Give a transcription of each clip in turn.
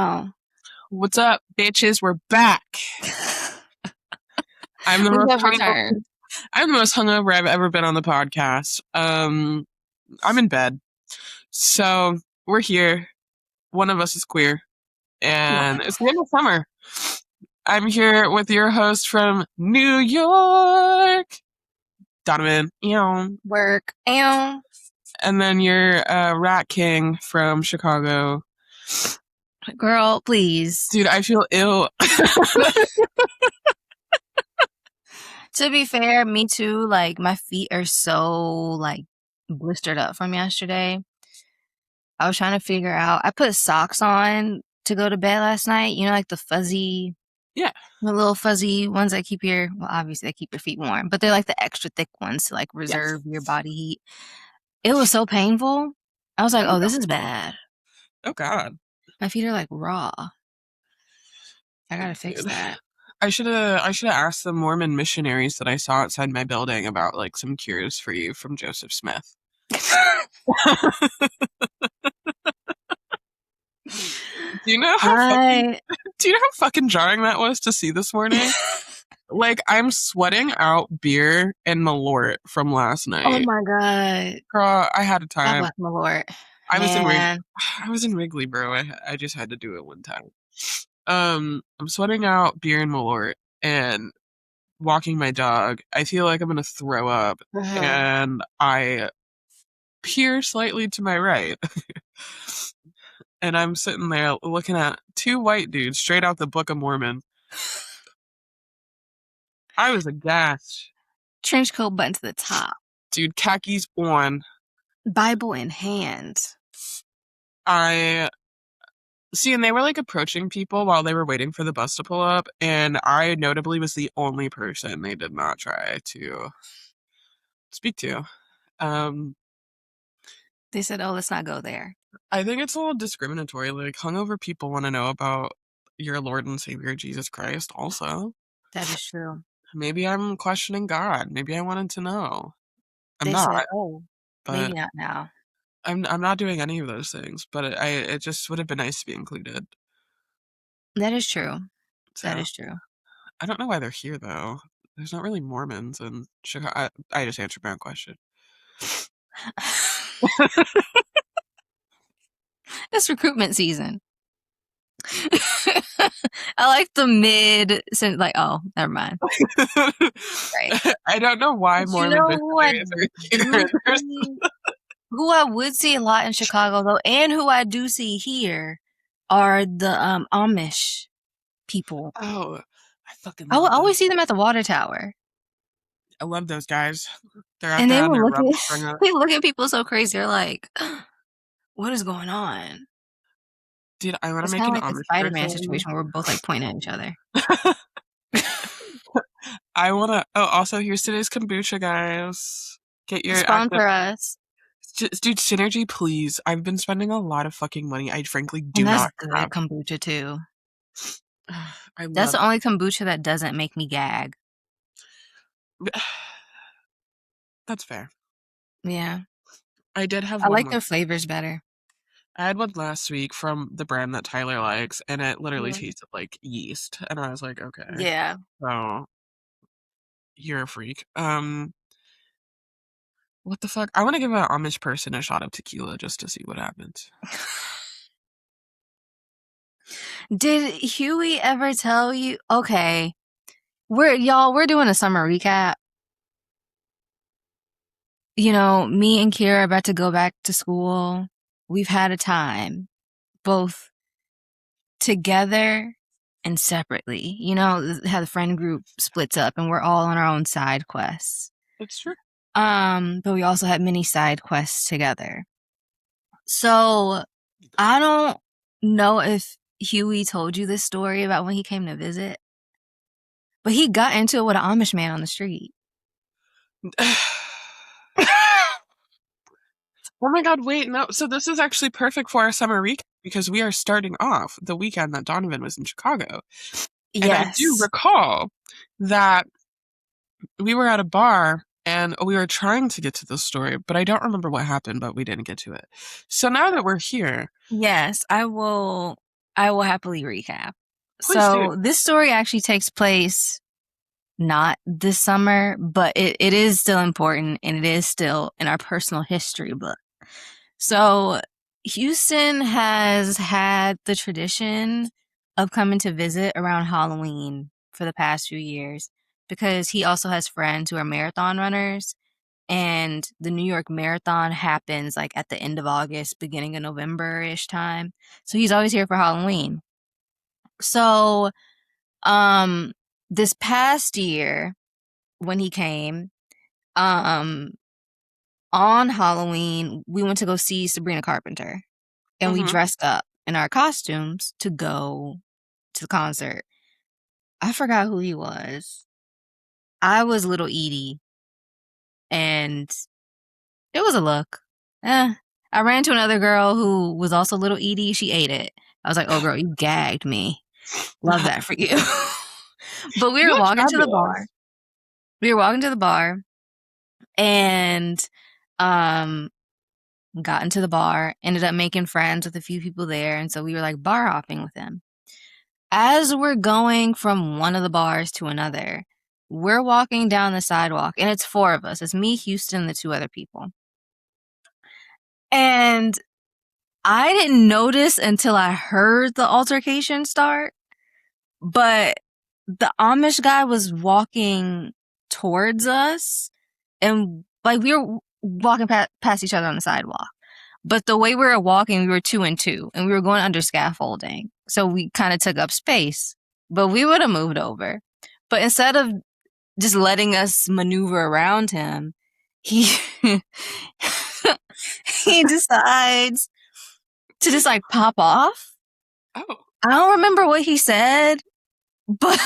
Yo. What's up, bitches? We're back. I'm the We most have hungover. returned. I'm the most hungover I've ever been on the podcast. I'm in bed. So we're here. One of us is queer. And it's the end of summer. I'm here with your host from New York, Donovan. Work. Ew. And then your Rat King from Chicago. Girl, please. Dude, I feel ill. To be fair, me too. Like, my feet are so, like, blistered up from yesterday. I was trying to figure out. I put socks on to go to bed last night. You know, like the fuzzy. Yeah. The little fuzzy ones that keep your, well, obviously they keep your feet warm, but they're like the extra thick ones to like reserve your body heat. It was so painful. I was like, oh, this is bad. Oh, God. My feet are like raw. I gotta fix that. I should have asked the Mormon missionaries that I saw outside my building about like some cures for you from Joseph Smith. Do you know how fucking jarring that was to see this morning? Like, I'm sweating out beer and Malort from last night. Oh my God. Girl, I had a time. God bless Malort. I was in Wrigley, bro. I just had to do it one time. I'm sweating out beer and Malort and walking my dog. I feel like I'm gonna throw up, and I peer slightly to my right. And I'm sitting there looking at two white dudes straight out the Book of Mormon. I was aghast. Trench coat button to the top. Dude, khakis on. Bible in hand. And they were like approaching people while they were waiting for the bus to pull up, and I notably was the only person they did not try to speak to. They said, oh, let's not go there. I think it's a little discriminatory. Like, hungover people want to know about your Lord and Savior Jesus Christ also. That is true. Maybe I'm questioning God. Maybe I wanted to know. They said, oh, maybe not now. I'm not doing any of those things, but it just would have been nice to be included. That is true. That is true. I don't know why they're here, though. There's not really Mormons in Chicago. I just answered my own question. It's recruitment season. I like the mid, like, oh, never mind. Right. I don't know why Mormons are who I would see a lot in Chicago, though, and who I do see here are the Amish people. Oh, I will always see them at the water tower. I love those guys. They're out and there they look at people so crazy. They're like, what is going on? Dude, I want to make an like Amish Spider-Man situation where we're both like pointing at each other. I want to. Oh, also, here's today's kombucha, guys. Get your sponsor us. Dude, Synergy, please. I've been spending a lot of fucking money. I frankly do not have kombucha too. That's the only kombucha that doesn't make me gag. That's fair. Yeah. I did have I like their flavors better. I had one last week from the brand that Tyler likes, and it literally tasted like yeast. And I was like, okay. Yeah. So, you're a freak. What the fuck? I want to give an Amish person a shot of tequila just to see what happens. Did Huey ever tell you? Okay. We're doing a summer recap. You know, me and Kyra are about to go back to school. We've had a time, both together and separately. You know how the friend group splits up and we're all on our own side quests. That's true. But we also had many side quests together. So I don't know if Huey told you this story about when he came to visit, but he got into it with an Amish man on the street. Oh my God, wait, no. So this is actually perfect for our summer recap because we are starting off the weekend that Donovan was in Chicago. Yes. And I do recall that we were at a bar and we were trying to get to this story, but I don't remember what happened, but we didn't get to it. So now that we're here. Yes, I will I will happily recap. Please do. So this story actually takes place not this summer, but it is still important and it is still in our personal history book. So Houston has had the tradition of coming to visit around Halloween for the past few years because he also has friends who are marathon runners, and the New York Marathon happens like at the end of August, beginning of November-ish time. So he's always here for Halloween. So um this past year when he came, um on Halloween, we went to go see Sabrina Carpenter and we Hmm. dressed up in our costumes to go to the concert. I forgot who he was. I was Little Edie, and it was a look. Eh. I ran to another girl who was also Little Edie. She ate it. I was like, oh, girl, you gagged me. Love that for you. But we You were look walking to the bar. fabulous. We were walking to the bar and um got into the bar, ended up making friends with a few people there, and so we were like bar hopping with him. As we're going from one of the bars to another, we're walking down the sidewalk, and it's four of us. It's me, Houston, and the two other people. And I didn't notice until I heard the altercation start, but the Amish guy was walking towards us, and like we were walking past each other on the sidewalk. But the way we were walking, we were two and two, and we were going under scaffolding. So we kind of took up space, but we would have moved over. But instead of just letting us maneuver around him, he he decides to just like pop off. Oh. I don't remember what he said, but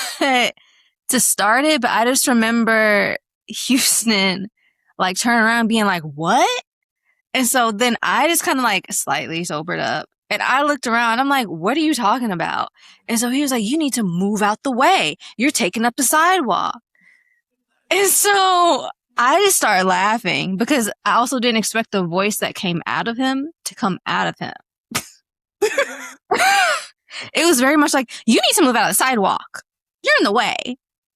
to start it, but I just remember Houston like turning around being like, what? And so then I just kind of like slightly sobered up. And I looked around. I'm like, what are you talking about? And so he was like, you need to move out the way. You're taking up the sidewalk. And so I just started laughing because I also didn't expect the voice that came out of him to come out of him. It was very much like, you need to move out of the sidewalk. You're in the way.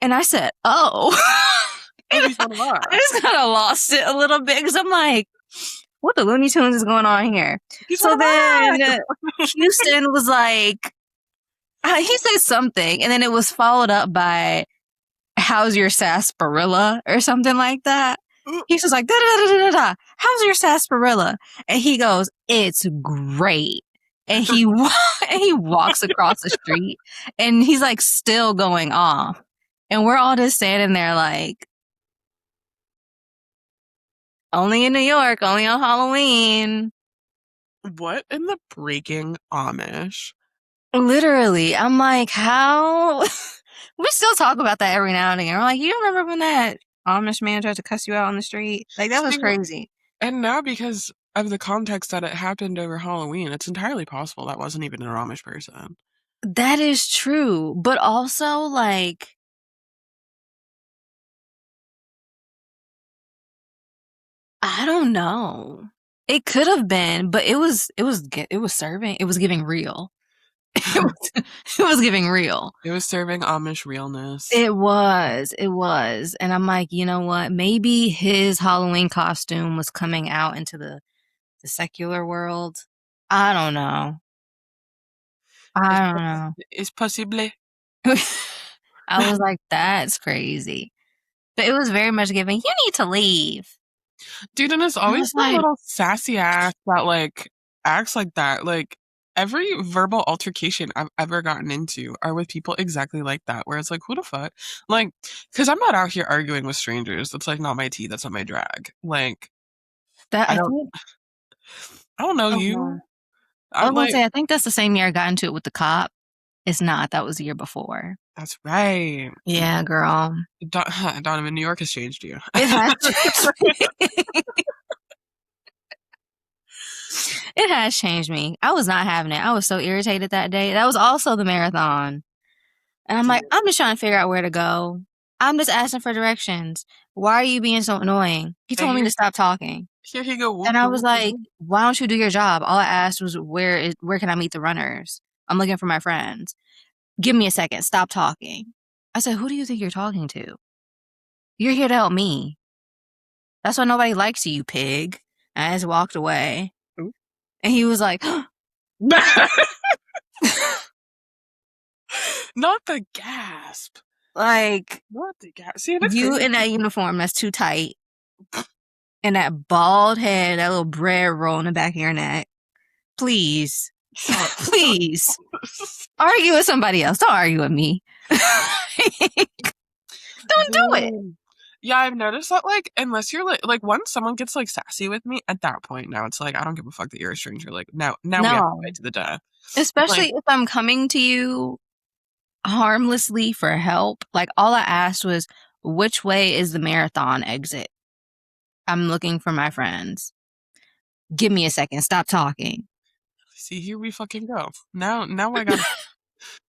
And I said, oh. Oh, And he's one of us. I just kind of lost it a little bit because I'm like, what the Looney Tunes is going on here? He's one So of then us. Houston was like, he said something, and then it was followed up by, how's your sarsaparilla or something like that. He's just like, da da da da da. How's your sarsaparilla? And he goes, it's great. And he and he walks across the street, and he's like still going off, and we're all just standing there like, only in New York, only on Halloween. What in the breaking Amish? Literally, I'm like, how? We still talk about that every now and again. We're like, you remember when that Amish man tried to cuss you out on the street? Like, that was See, crazy. and now because of the context that it happened over Halloween, it's entirely possible that wasn't even an Amish person. That is true. But also, like, I don't know. It could have been, but it was serving. It was giving real. It was giving real. It was serving Amish realness. It was. It was. And I'm like, you know what? Maybe his Halloween costume was coming out into the secular world. I don't know. I don't know. It's possible. I was like, that's crazy. But it was very much giving, you need to leave. Dude, and it's And I always was the like, little sassy ass that like acts like that. Like every verbal altercation I've ever gotten into are with people exactly like that, where it's like, who the fuck? Like, because I'm not out here arguing with strangers. That's like not my tea. That's not my drag. Like, that I I don't, think, I don't know oh, God. you. I I'm was gonna like, say, I think that's the same year I got into it with the cop. It's not. That was the year before. that's right. Yeah, girl. Donovan, New York has changed you. It has it has changed me. I was not having it. I was so irritated that day. That was also the marathon. And I'm Dude, like, I'm just trying to figure out where to go. I'm just asking for directions. Why are you being so annoying? He and told me to stop talking. here he go. Whoop And I de was whoop de like, whoop. why don't you do your job? All I asked was where can I meet the runners? I'm looking for my friends. Give me a second. Stop talking. I said, who do you think you're talking to? You're here to help me. That's why nobody likes you, pig. And I just walked away. Ooh. And he was like, Not the gasp. like, Not the gasp. See, that's you crazy. in that uniform that's too tight. And that bald head, that little bread roll in the back of your neck. Please. Please. Argue with somebody else. Don't argue with me. Don't do it. Yeah, I've noticed that, like, unless you're like once someone gets like sassy with me, at that point now it's like I don't give a fuck that you're a stranger. Like now we have to No. fight to the death. Like, Especially if I'm coming to you harmlessly for help. Like all I asked was, which way is the marathon exit? I'm looking for my friends. Give me a second. Stop talking. see, here we fucking go. Now I got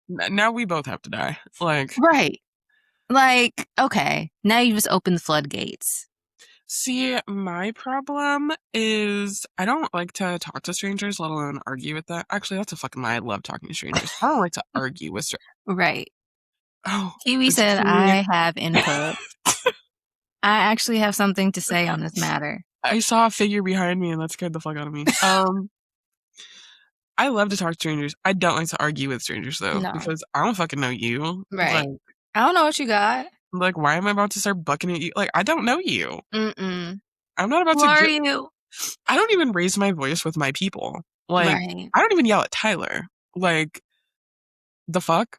now we both have to die. Like, Right. Like, okay. Now you just opened the floodgates. see, my problem is I don't like to talk to strangers, let alone argue with them. Actually, that's a fucking lie. I love talking to strangers. I don't like to argue with strangers. Right. Oh, Kiwi said, see, I have input. I actually have something to say on this matter. I saw a figure behind me and that scared the fuck out of me. I love to talk to strangers. I don't like to argue with strangers though, No. because I don't fucking know you. Right. I don't know what you got. Like, why am I about to start bucking at you? Like, I don't know you. Mm-mm. I'm not about Who to are get. you? I don't even raise my voice with my people. Like, Right. I don't even yell at Tyler. Like, the fuck?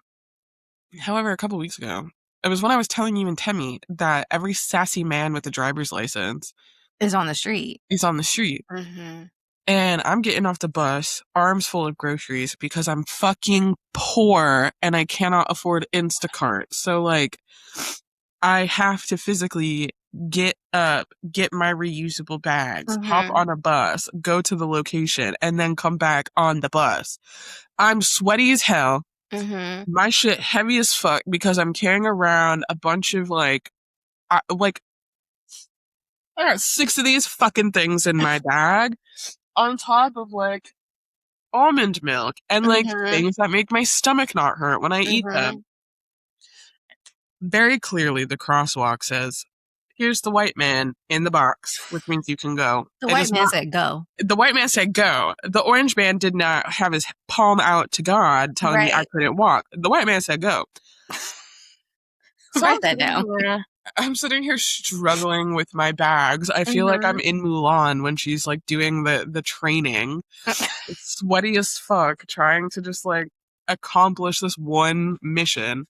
However, a couple weeks ago, it was when I was telling you and Temmie that every sassy man with a driver's license Is on the street. is on the street. Mm-hmm. And I'm getting off the bus, arms full of groceries, because I'm fucking poor and I cannot afford Instacart. So, like, I have to physically get up, get my reusable bags, hop Mm-hmm. on a bus, go to the location, and then come back on the bus. I'm sweaty as hell. Mm-hmm. My shit heavy as fuck because I'm carrying around a bunch of, like, I got 6 of these fucking things in my bag on top of, like, almond milk and like Mm-hmm. things that make my stomach not hurt when I eat Mm-hmm. them. Very clearly, the crosswalk says, "Here's the white man in the box," which means you can go. The It white is man not. said go. The white man said go. The orange man did not have his palm out to God, telling me I Right. couldn't walk. The white man said go. So Write that down. I'm sitting here struggling with my bags. I feel like I'm Mm-hmm. in Mulan when she's like doing the training, sweaty as fuck, trying to just like accomplish this one mission.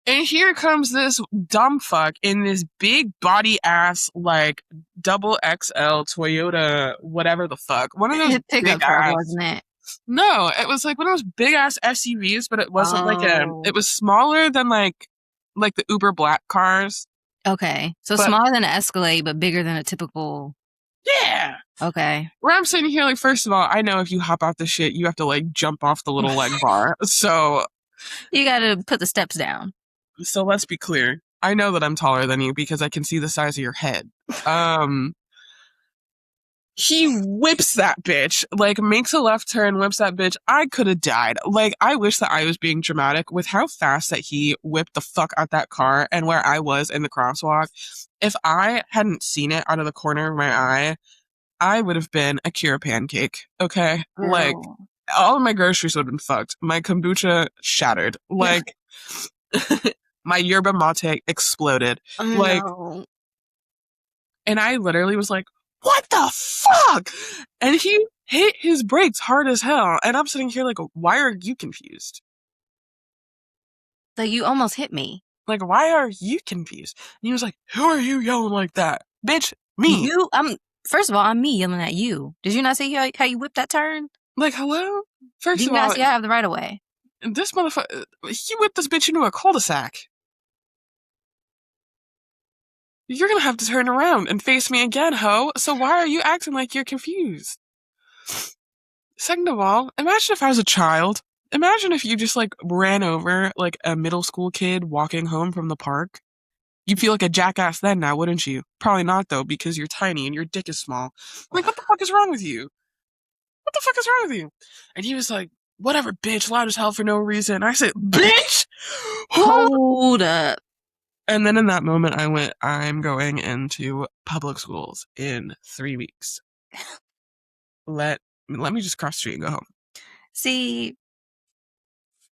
And here comes this dumb fuck in this big body ass, like double XL Toyota, whatever the fuck. One of those His big pickup truck, ass. wasn't it? No, it was like one of those big ass SUVs, but it wasn't like Oh. it was smaller than like the Uber Black cars. Okay. So But smaller than an Escalade, but bigger than a typical. yeah. Okay. Where I'm sitting here, like, first of all, I know if you hop off the shit, you have to like jump off the little leg bar. You got to put the steps down. So let's be clear. I know that I'm taller than you because I can see the size of your head. He whips that bitch, like makes a left turn, whips that bitch. I could have died. Like, I wish that I was being dramatic with how fast that he whipped the fuck out that car and where I was in the crosswalk. If I hadn't seen it out of the corner of my eye, I would have been a Kyra pancake. Okay? Like, Girl. all of my groceries would have been fucked. My kombucha shattered. Like, my yerba mate exploded. Oh Like, no. and I literally was like, what the fuck? And he hit his brakes hard as hell. And I'm sitting here like, why are you confused? Like you almost hit me. Like, why are you confused? And he was like, who are you yelling like that? Bitch, me. First of all, I'm me yelling at you. Did you not see how you whipped that turn? Like, hello? Do First you of all, not see I have the right of way? this motherfucker, he whipped this bitch into a cul-de-sac. You're gonna have to turn around and face me again, ho. So why are you acting like you're confused? Second of all, imagine if I was a child. Imagine if you just like ran over like a middle school kid walking home from the park. You'd feel like a jackass then now, wouldn't you? Probably not though, because you're tiny and your dick is small. Like, what the fuck is wrong with you? What the fuck is wrong with you? And he was like, whatever, bitch, loud as hell for no reason. I said, bitch! Hold up. And then in that moment, I went, I'm going into public schools in 3 weeks. Let me just cross the street and go home. See,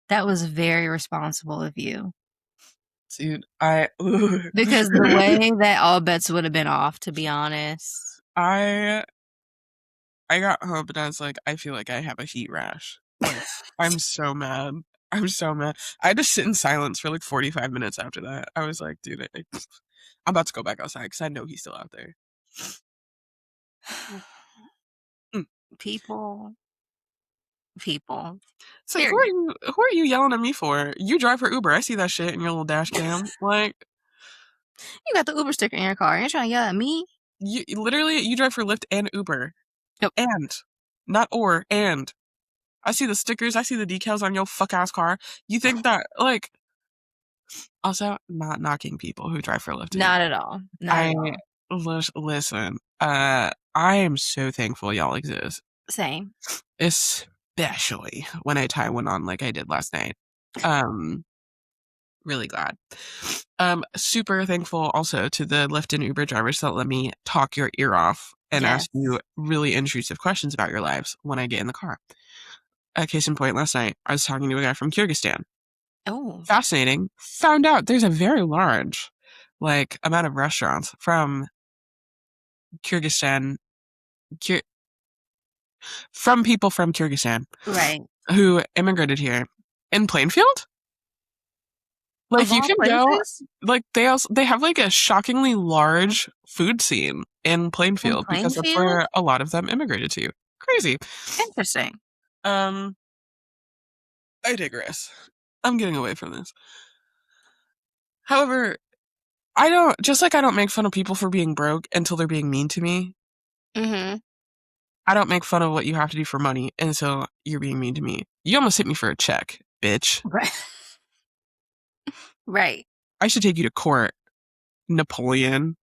that was very responsible of you. Dude, Because the way that all bets would have been off, to be honest. I I got home and I was like, I feel like I have a heat rash. Like, I'm so mad. I'm so mad. I had to sit in silence for like 45 minutes after that. I was like, dude, I'm about to go back outside because I know he's still out there. Mm. People. People. It's like, Period. who are you yelling at me for? You drive for Uber. I see that shit in your little dash cam. Like, You got the Uber sticker in your car. You're trying to yell at me? you literally you drive for Lyft and Uber. Yep. And not or and. I see the stickers, I see the decals on your fuck ass car. You think that like also not knocking people who drive for Lyft and Uber. Not at all. Not I at all. listen, I am so thankful y'all exist. Same. Especially when I tie one on like I did last night. Um really glad. Super thankful also to the Lyft and Uber drivers that let me talk your ear off and Yes. ask you really intrusive questions about your lives when I get in the car. Case in point, last night I was talking to a guy from Kyrgyzstan. Oh. Fascinating. Found out there's a very large, like, amount of restaurants from Kyrgyzstan, Kyr- from people from Kyrgyzstan Right. who immigrated here in Plainfield. Like Of you all can go, places? like they have like a shockingly large food scene in In Plainfield because that's Plainfield? where a lot of them immigrated to. Crazy. Interesting. Um, I digress. I'm getting away from this. However, I don't make fun of people for being broke until they're being mean to me. Mm-hmm. I don't make fun of what you have to do for money until you're being mean to me. You almost hit me for a check, bitch. Right. Right. I should take you to court, Napoleon.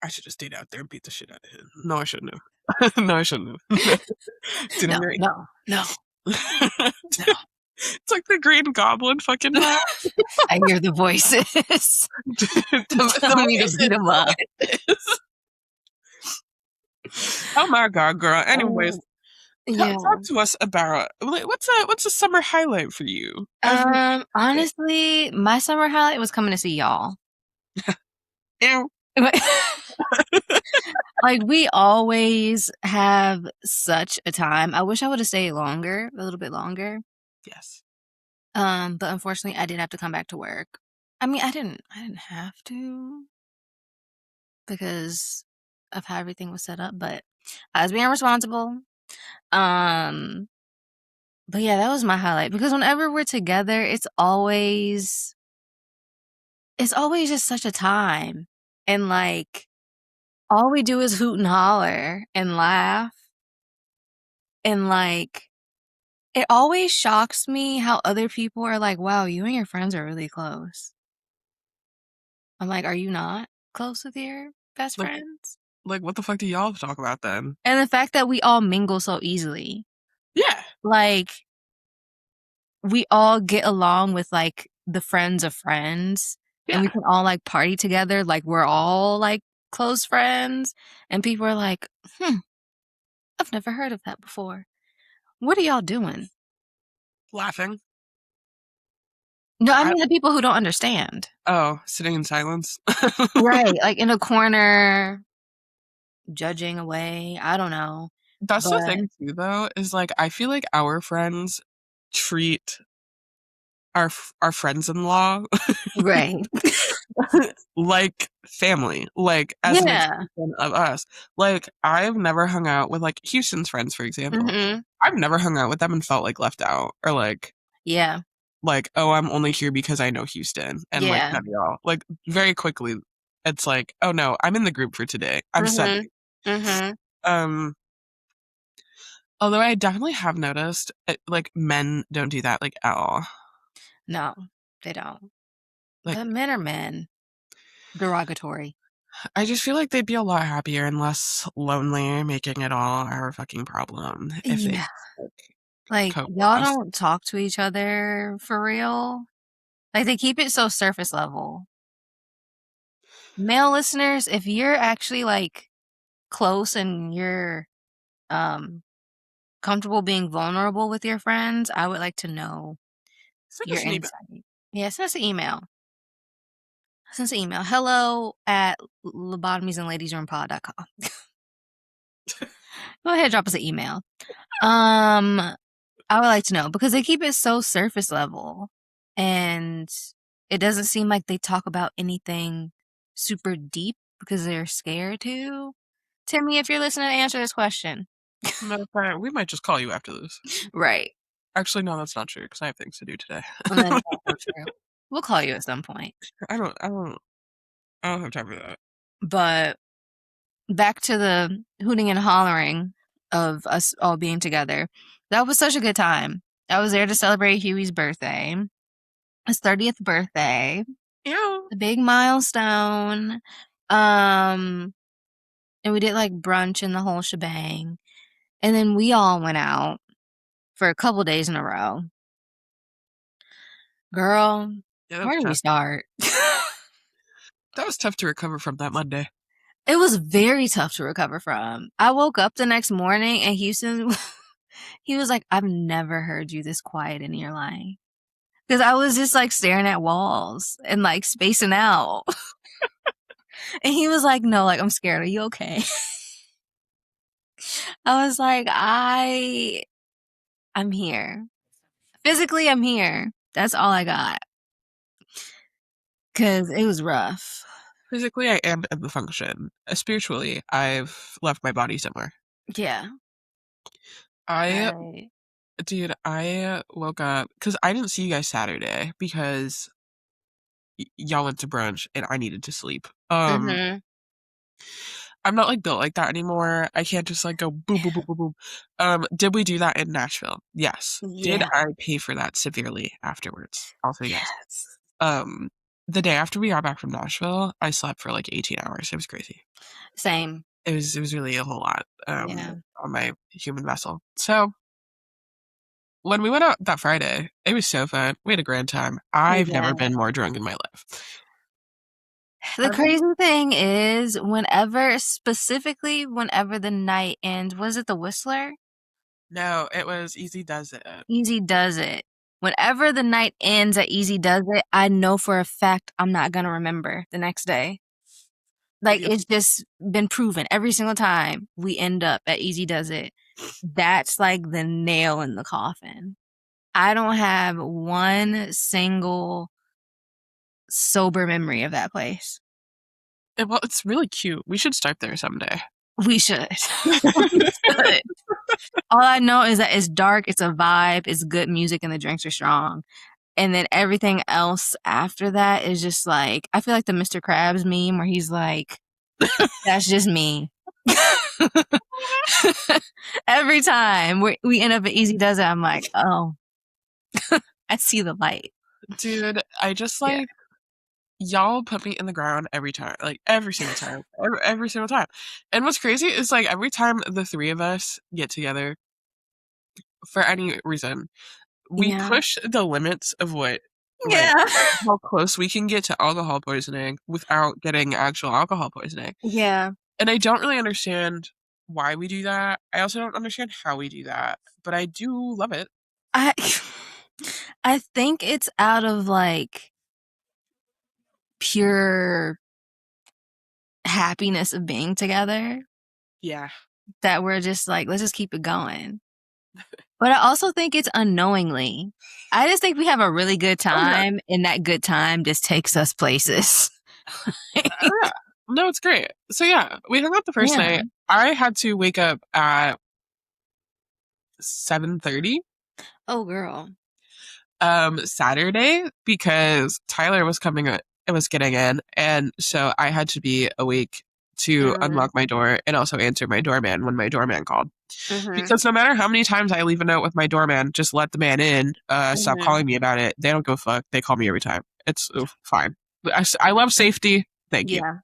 I should have stayed out there and beat the shit out of him. No, I shouldn't have. No, I shouldn't have. Dude, I'm No, very. no, no, no. It's like the Green Goblin fucking hat. I hear the voices The telling me to beat voices, him the up. voices. Oh my god, girl. Anyways, Oh, yeah. talk to us about like, what's a summer highlight for you? Every Honestly, my summer highlight was coming to see y'all. ew. Like we always have such a time. I wish I would have stayed longer, a little bit longer. Yes. But unfortunately I did have to come back to work. I mean, I didn't have to because of how everything was set up, but I was being responsible. Um, but yeah, that was my highlight because whenever we're together, it's always just such a time. And like all we do is hoot and holler and laugh. And like it always shocks me how other people are like, wow, you and your friends are really close. I'm like, are you not close with your best Like friends? what the fuck do y'all talk about then? And the fact that we all mingle so easily. Yeah. Like we all get along with like the friends of friends and we Yeah. can all like party together. Like we're all like close friends. And people are like, I've never heard of that before. What are y'all doing? Laughing. No, I I mean the people who don't understand. Oh, sitting in silence. Right. Like in a corner, judging away. I don't know. That's the But thing too, though, is like I feel like our friends treat our friends-in-law right. like family, like as an Yeah. extension of us. Like I've never hung out with like Houston's friends, for example. Mhm. I've never hung out with them and felt like left out or Yeah. like oh I'm only here because I know Houston and like Yeah. none of y'all. Like very quickly, it's like oh no, I'm in the group for today. I'm Mhm. studying. Mhm. Um, Although I definitely have noticed, like, men don't do that, like, at all. No, they don't. Like, But men are men. Derogatory. I just feel like they'd be a lot happier and less lonely, making it all our fucking problem if they Yeah. like, Like, cope with y'all us. don't talk to each other for real. Like, they keep it so surface level. Male listeners, if you're actually like close and you're um comfortable being vulnerable with your friends, I would like to know Send your us an email. insight. Yeah, send us an email. Send us an email. Hello at lobotomiesandladiesroompod.com. Go ahead, drop us an email. I would like to know because they keep it so surface level and it doesn't seem like they talk about anything super deep because they're scared to. Timmy, if you're listening, answer this question. Matter of fact, we might just call you after this. Right. Actually, no, that's not true because I have things to do today. And that is also true. We'll call you at some point. I don't, I don't, I don't have time for that. But back to the hooting and hollering of us all being together. That was such a good time. I was there to celebrate Huey's birthday, his 30th birthday, Yeah. a big milestone. Um, and we did like brunch and the whole shebang. And then we all went out for a couple days in a row. Girl, Yeah, that was where do we tough. start? That was tough to recover from that Monday. It was very tough to recover from. I woke up the next morning and Houston, he was like, I've never heard you this quiet in your life. Because I was just like staring at walls and like spacing out. And he was like, no, like, I'm scared. Are you okay? I was like, I'm here. Physically, I'm here. That's all I got. Cause it was rough. Physically, I am in the function. Spiritually, I've left my body somewhere. Yeah. I, Right. dude, I woke up because I didn't see you guys Saturday because y'all went to brunch and I needed to sleep. Mm-hmm. I'm not like built like that anymore. I can't just like go boom, boom, boom, boom, boom. Did we do that in Nashville? Yes. Did Yeah. I pay for that severely afterwards? Also, yes. Yes. Um, the day after we got back from Nashville, I slept for like 18 hours. It was crazy. Same. It was really a whole lot Yeah. on my human vessel. So when we went out that Friday, it was so fun. We had a grand time. I've never Yeah. been more drunk in my life. The crazy thing is, specifically whenever the night ends, was it the Whistler? No, it was Easy Does It. Easy does it. Whenever the night ends at Easy does it, I know for a fact I'm not gonna remember the next day. Like Yep. it's just been proven every single time we end up at Easy does it. That's like the nail in the coffin. I don't have one single sober memory of that place. Well, it's really cute. We should start there someday. We should. We should. All I know is that it's dark, it's a vibe, it's good music, and the drinks are strong. And then everything else after that is just like, I feel like the Mr. Krabs meme where he's like, that's just me. Every time we end up at Easy Does It, I'm like, oh, I see the light. Dude, I just Yeah. like y'all put me in the ground every time, like every single time, every single time. And what's crazy is like every time the three of us get together for any reason, we Yeah. push the limits of what like Yeah. how close we can get to alcohol poisoning without getting actual alcohol poisoning. Yeah. And I don't really understand why we do that. I also don't understand how we do that, but I do love it. I I think it's out of like pure happiness of being together Yeah. that we're just like, let's just keep it going. But I also think it's unknowingly. I just think we have a really good Oh yeah. time, and that good time just takes us places. Oh yeah. No, it's great. So yeah, we hung out the first Yeah. night. I had to wake up at 7:30 Oh, girl. Saturday because Tyler was coming it was getting in, and so I had to be awake to Mhm. unlock my door and also answer my doorman when my doorman called. Mhm. Because no matter how many times I leave a note with my doorman, just let the man in, stop Mhm. calling me about it. They don't go fuck. They call me every time. It's fine. I love safety. Thank you. Yeah.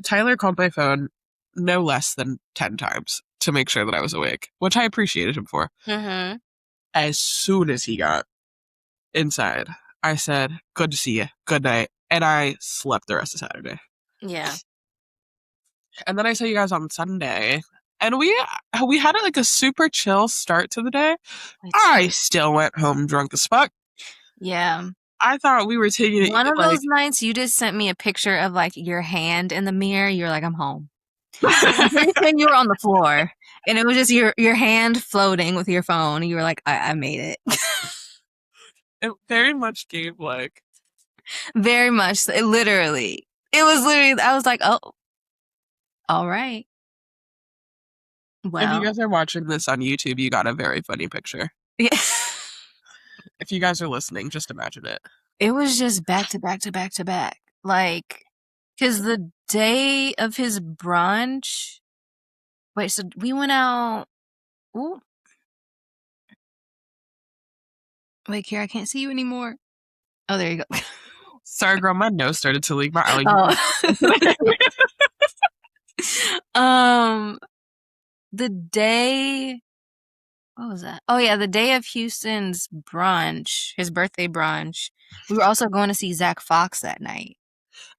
Tyler called my phone no less than 10 times to make sure that I was awake, which I appreciated him for. Mm-hmm. As soon as he got inside, I said, "Good to see you. Good night." And I slept the rest of Saturday. Yeah. And then I saw you guys on Sunday. And we had like a super chill start to the day. Me I too. still went home drunk as fuck. Yeah. I thought we were taking One it of like those nights you just sent me a picture of like your hand in the mirror. You're like, I'm home. And you were on the floor. And it was just your hand floating with your phone. And you were like, I made it. it very much gave like Very much. It literally. It was literally I was like, oh, all right. if you Well. guys are watching this on YouTube, you got a very funny picture. Yeah. If you guys are listening, just imagine it. It was just back to back to back to back. Like, because the day of his brunch, wait, so we went out. Ooh, wait, Kyra, I can't see you anymore. Oh, there you go. Sorry, girl, my nose started to leak. My allergies. Oh. um, the day, what was that? Oh, yeah, the day of Houston's brunch, his birthday brunch. We were also going to see Zach Fox that night.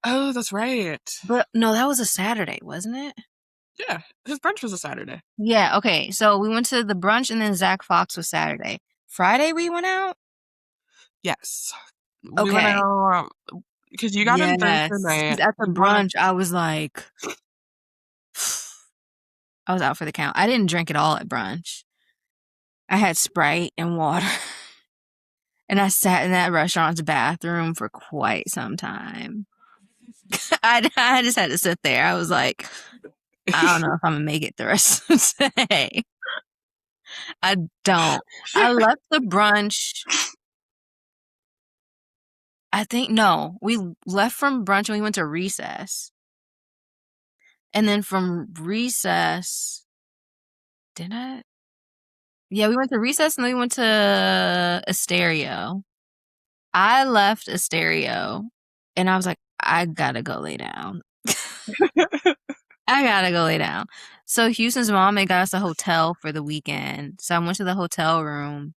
Oh, that's right. But no, that was a Saturday, wasn't it? Yeah, his brunch was a Saturday. Yeah, okay. So we went to the brunch and then Zach Fox was Saturday. Friday we went out? Yes, we went Okay. out because you got in Thursday Yes. 'Cause night. at the You wanted brunch, I was like, I was out for the count. I didn't drink it all at brunch. I had Sprite and water. And I sat in that restaurant's bathroom for quite some time. I just had to sit there. I was like, I don't know if I'm gonna make it the rest of the day. I don't. I left the brunch. I think no, we left from brunch and we went to recess. And then from recess, did I? Yeah, we went to recess and then we went to Asterio. I left Asterio and I was like, I gotta go lay down. I gotta go lay down. So Houston's mom had got us a hotel for the weekend. So I went to the hotel room.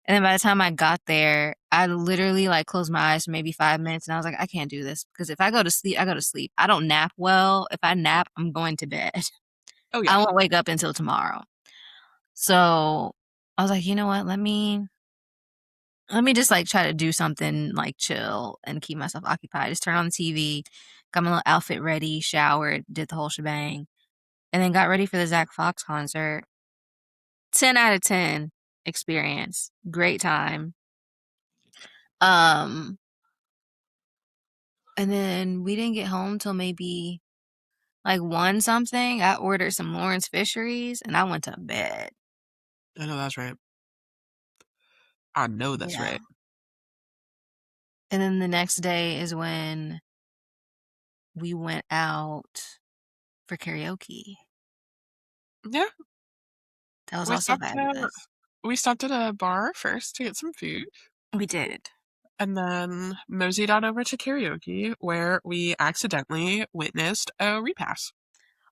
And then by the time I got there, I literally like closed my eyes for maybe 5 minutes and I was like, I can't do this because if I go to sleep, I go to sleep. I don't nap well. If I nap, I'm going to bed. oh I yeah. won't wake up until tomorrow. So I was like, you know what? Let me just like try to do something like chill and keep myself occupied. Just turn on the TV, got my little outfit ready, showered, did the whole shebang, and then got ready for the Zach Fox concert. 10 out of 10 experience. Great time. Um, and then we didn't get home till maybe like 1 something. I ordered some Lawrence Fisheries and I went to bed. I know that's right. I know that's Yeah. right. And then the next day is when we went out for karaoke. Yeah, That was we also stopped at fabulous. we stopped at a bar first to get some food, We did. and then moseyed on over to karaoke, where we accidentally witnessed a repass.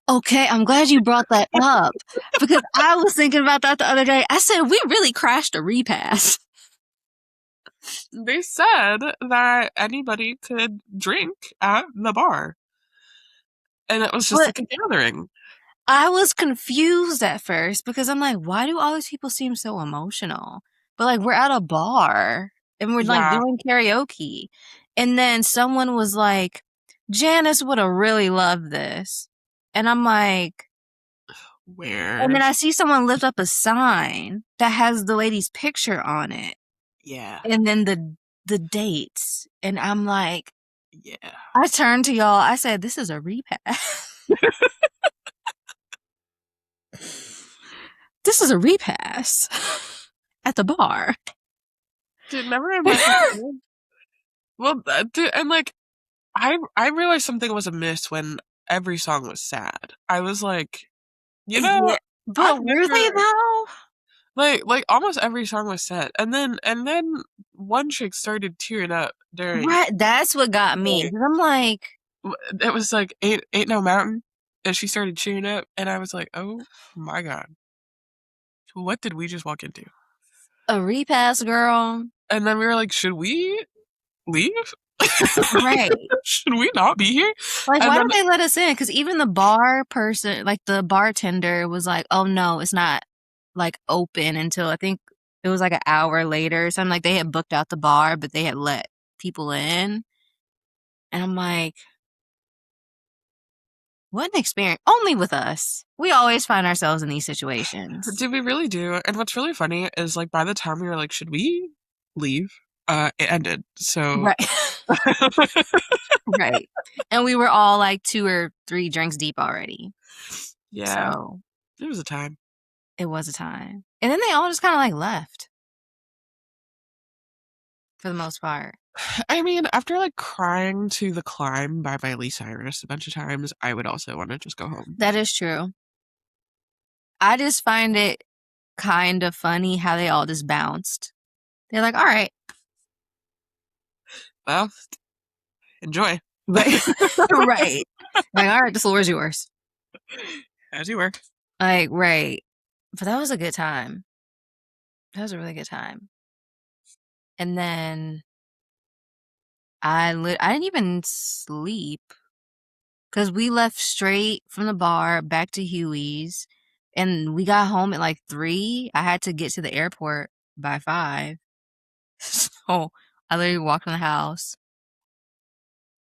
Okay, I'm glad you brought that up because I was thinking about that the other day. I said we really crashed a repass. They said that anybody could drink at the bar, and it was just But like a gathering. I was confused at first because I'm like, why do all these people seem so emotional? But like we're at a bar and we're like Yeah, doing karaoke. And then someone was like, Janice would have really loved this. And I'm like, and where? then I see someone lift up a sign that has the lady's picture on it. Yeah, And then the dates. And I'm like, yeah. I turned to y'all, I said, this is a repass. This is a repass at the bar. Dude, never in my fucking life. Well, dude, and like I realized something was amiss when every song was sad. I was like, you know, Yeah, I've but were they never though? like almost every song was sad, and then one chick started tearing up during. Right, that's what got me. Like, 'Cause I'm like, it was like ain't no mountain, and she started cheering up, and I was like, oh my god, what did we just walk into? A repass, girl. And then we were like, should we leave? Right. Should we not be here? Like, And why then did they let us in? Because even the bar person, like the bartender, was like, "Oh no, it's not like open until I think it was like an hour later or something." Like they had booked out the bar, but they had let people in, and I'm like, "What an experience!" Only with us. We always find ourselves in these situations. did we really do? And what's really funny is like by the time we were like, should we leave? It ended. So Right. Right. And we were all like 2 or 3 drinks deep already. yeah, So it was a time. it was a time. And then they all just kind of like left for the most part. I mean, after like crying to the climb by Miley Cyrus a bunch of times, I would also want to just go home. That is true. I just find it kind of funny how they all just bounced. They're like, all right. Well, enjoy. Right. Right. Like, all right, the floor is yours. As you were. Like, right. But that was a good time. That was a really good time. And then I didn't even sleep because we left straight from the bar back to Huey's, and we got home at like 3. I had to get to the airport by 5, so I literally walked in the house.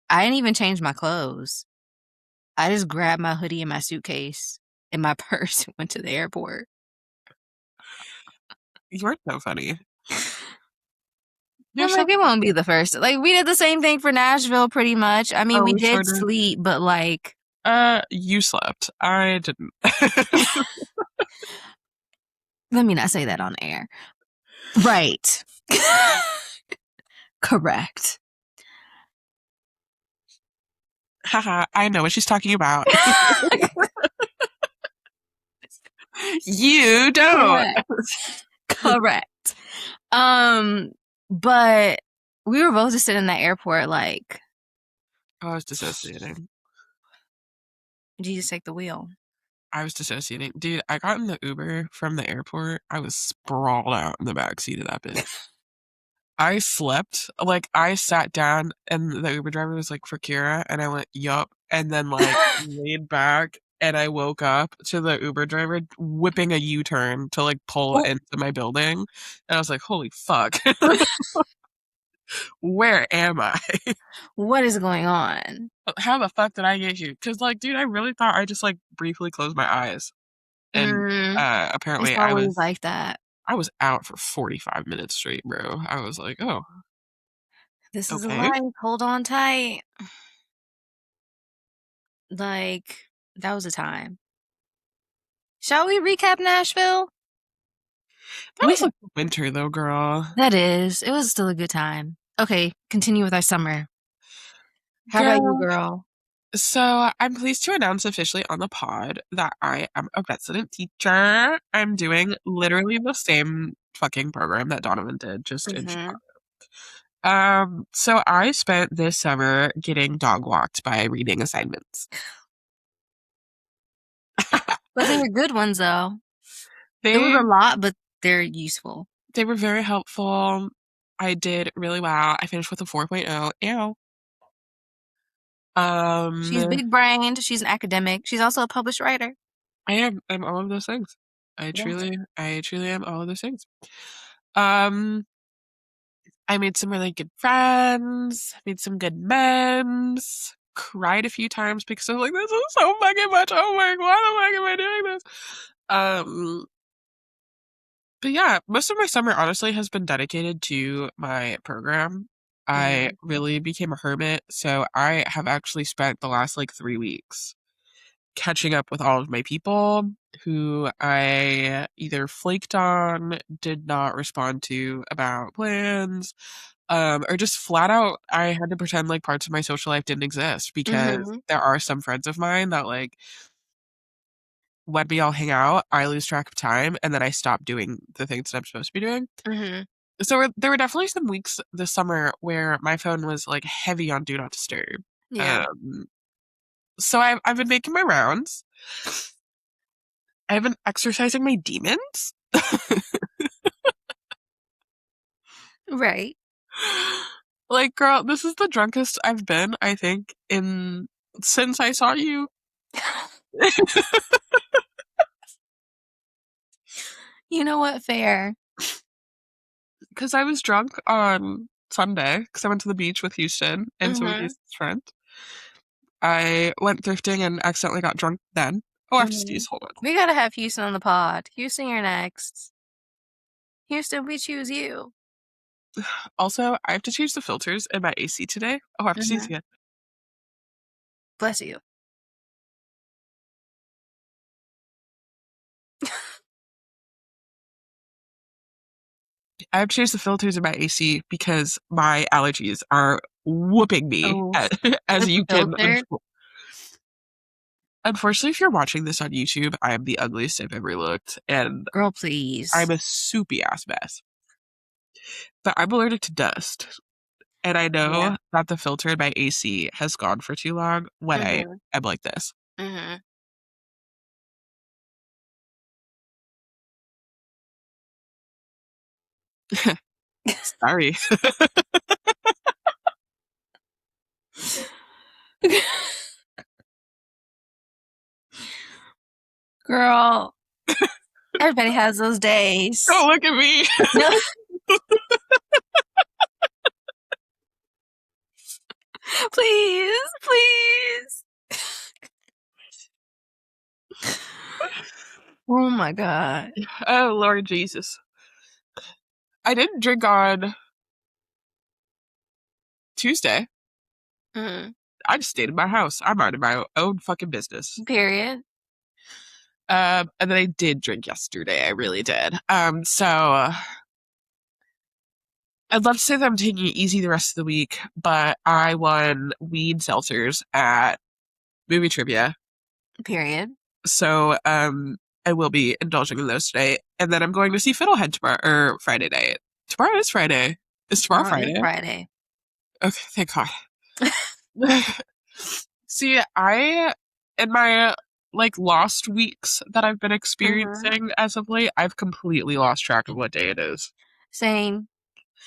I didn't even change my clothes. I just grabbed my hoodie and my suitcase and my purse and went to the airport. You were so funny. You're I'm so like, it won't be the first. Like, we did the same thing for Nashville pretty much. I mean, oh, we we sure did did. sleep, but like, You slept. I didn't. let me not say that on air. Right. Correct. Haha, I know what she's talking about. You don't. Correct. Correct. Um, but we were both just sitting in that airport like, I was dissociating. Jesus, take the wheel. I was dissociating. Dude, I got in the Uber from the airport. I was sprawled out in the back seat of that bitch. I slept. Like, I sat down and the Uber driver was like, for Kyra. And I went, yup. And then, like, laid back. And I woke up to the Uber driver whipping a U-turn to, like, pull Oh, into my building. And I was like, holy fuck. Where am I? what is going on? How the fuck did I get here? Because, like, dude, I really thought I just, like, briefly closed my eyes. And It's apparently always like that. I was out for 45 minutes straight, bro. I was like, oh, This is a okay. life. Hold on tight. Like, that was a time. Shall we recap Nashville? That We was can. like winter though, girl. That is. It was still a good time. Okay, continue with our summer. How about you, Girl. girl? So I'm pleased to announce officially on the pod that I am a resident teacher. I'm doing literally the same fucking program that Donovan did, just in Mm-hmm. Chicago. So I spent this summer getting dog walked by reading assignments. But they were good ones, though. It was They a lot, but they're useful. they were very helpful. I did really well. I finished with a 4.0. Ew. She's Um, big brained. She's an academic. She's also a published writer. I'm all of those things. Yeah. I truly am all of those things. Um, I made some really good friends, made some good memes, cried a few times because I was like, this is so fucking much homework. Why the fuck am I doing this? Um, but yeah, most of my summer honestly has been dedicated to my program. I Mm-hmm. really became a hermit, so I have actually spent the last like 3 weeks catching up with all of my people who I either flaked on, did not respond to about plans, or just flat out I had to pretend like parts of my social life didn't exist because Mm-hmm. there are some friends of mine that like when we all hang out, I lose track of time and then I stop doing the things that I'm supposed to be doing. Mm-hmm. So there were definitely some weeks this summer where my phone was like heavy on do not disturb. Yeah. Um, so I've been making my rounds. I've been exercising my demons. Right. Like, girl, this is the drunkest I've been, I think, in since I saw you. You know what? Fair. Because I was drunk on Sunday because I went to the beach with Houston and some of Mm-hmm. Houston's friends. I went thrifting and accidentally got drunk then. Oh, I have to Mm-hmm. sneeze. Hold on. We gotta have Houston on the pod. Houston, you're next. Houston, we choose you. Also, I have to change the filters in my AC today. Oh, I have to sneeze Mm-hmm. again. Bless you. I have to change the filters in my AC because my allergies are whooping me, Oh, as with the you can. filter, Unfortunately, if you're watching this on YouTube, I am the ugliest I've ever looked, and girl, I'm please. a soupy ass mess. But I'm allergic to dust, and I Yeah. know that the filter in my AC has gone for too long when I Mm-hmm. am like this. Mm-hmm. Sorry. Girl, everybody has those Don't days. look at me. No, please, please. Oh my God. Oh, Lord Jesus. I didn't drink on Tuesday. Mm-hmm. I just stayed in my house. I'm minding my own fucking business. Period. And then I did drink yesterday. I really did. I'd love to say that I'm taking it easy the rest of the week, but I won weed seltzers at movie trivia. Period. So, I will be indulging in those today. And then I'm going to see Fiddlehead tomorrow, or Friday night. Tomorrow is Friday. Is tomorrow Tomorrow is Friday? Friday. Okay, thank God. See, in my like lost weeks that I've been Mm-hmm. experiencing as of late, I've completely lost track of what day it is. Same.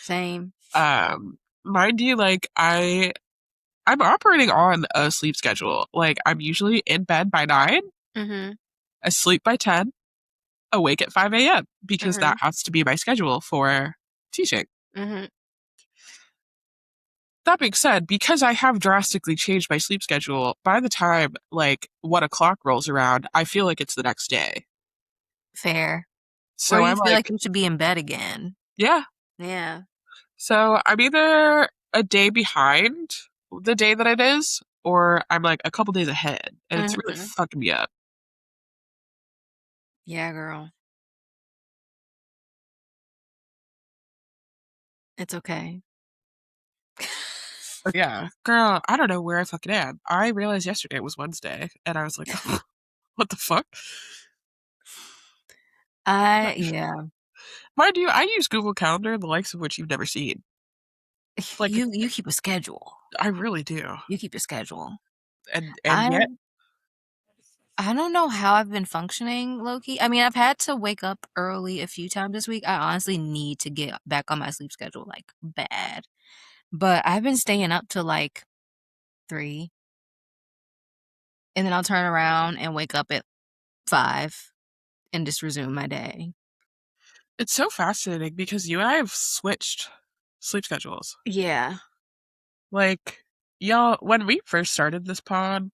Same. Mind you, like I'm operating on a sleep schedule. Like I'm usually in bed by 9, Mm-hmm. asleep by 10, awake at 5 a.m. because Mm-hmm. that has to be my schedule for teaching. Mm-hmm. That being said, because I have drastically changed my sleep schedule, by the time like 1 o'clock rolls around, I feel like it's the next day. Fair. Or So you I'm feel like like, you should be in bed again. yeah. Yeah. So I'm either a day behind the day that it is, or I'm like a couple days ahead, and it's really Mm-hmm. fucking me up. Yeah, girl. It's okay. Yeah, girl, I don't know where I fucking am. I realized yesterday it was Wednesday, and I was like, what the fuck? Yeah. Mind you, I use Google Calendar, the likes of which you've never seen. Like, You keep a schedule. I really do. You keep a schedule. And I yet, I don't know how I've been functioning, low key. I mean, I've had to wake up early a few times this week. I honestly need to get back on my sleep schedule, like bad. But I've been staying up to like 3, and then I'll turn around and wake up at 5 and just resume my day. it's so fascinating because you and I have switched sleep schedules. Yeah. Like, y'all, when we first started this pod,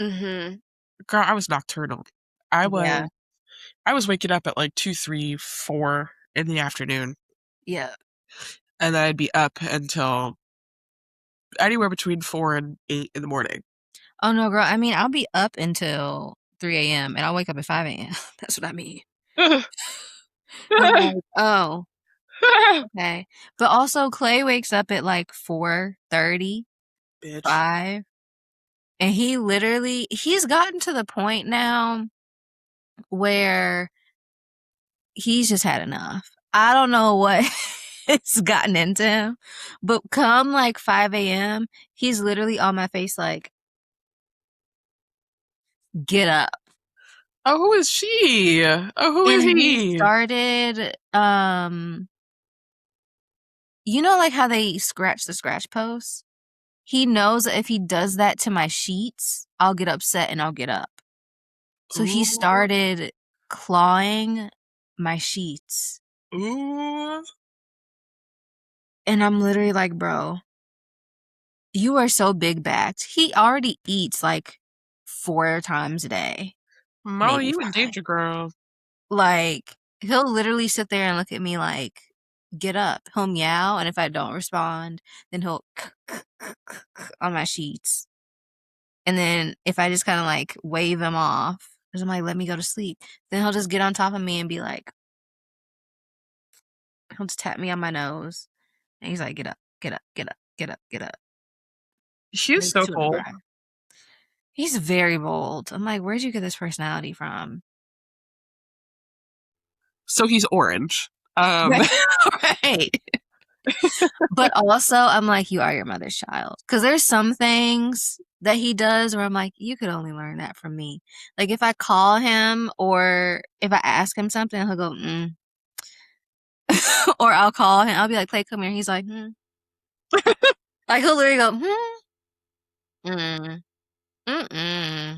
Mhm. girl, I was nocturnal. I Yeah. was I was waking up at like 2, 3, 4 in the afternoon, Yeah. and then I'd be up until anywhere between 4 and 8 in the morning. Oh no, girl. I mean, I'll be up until 3 a.m. and I'll wake up at 5 a.m. That's what I mean. I'm like, oh, okay. But also Clay wakes up at like 4:30, Bitch. 5, and he's gotten to the point now where he's just had enough. I don't know what it's gotten into him. But come like 5 a.m., he's literally on my face like, get up. Oh, who is she? Oh, who is And he he? started, you know, like how they scratch the scratch post? He knows that if he does that to my sheets, I'll get upset and I'll get up. So he Ooh, started clawing my sheets. ooh. And I'm literally like, bro, you are so big backed. He already eats like 4 times a day, Molly, maybe you in five. danger, girl. Like, he'll literally sit there and look at me like, get up. He'll meow. And if I don't respond, then he'll on my sheets. And then if I just kind of like wave him off, because I'm like, let me go to sleep, then he'll just get on top of me and be like, he'll just tap me on my nose. And he's like, get up, get up, get up, get up, get up. She's Makes so sure to cold. cry. He's very bold. I'm like, where'd you get this personality from? So he's orange. Um, Right. Right. But also, I'm like, you are your mother's child. Because there's some things that he does where I'm like, you could only learn that from me. Like if I call him or if I ask him something, he'll go, mm. Or I'll call him, I'll be like, Clay, come here. He's like, hmm. Like he'll literally go, hmm, mm, mm-mm.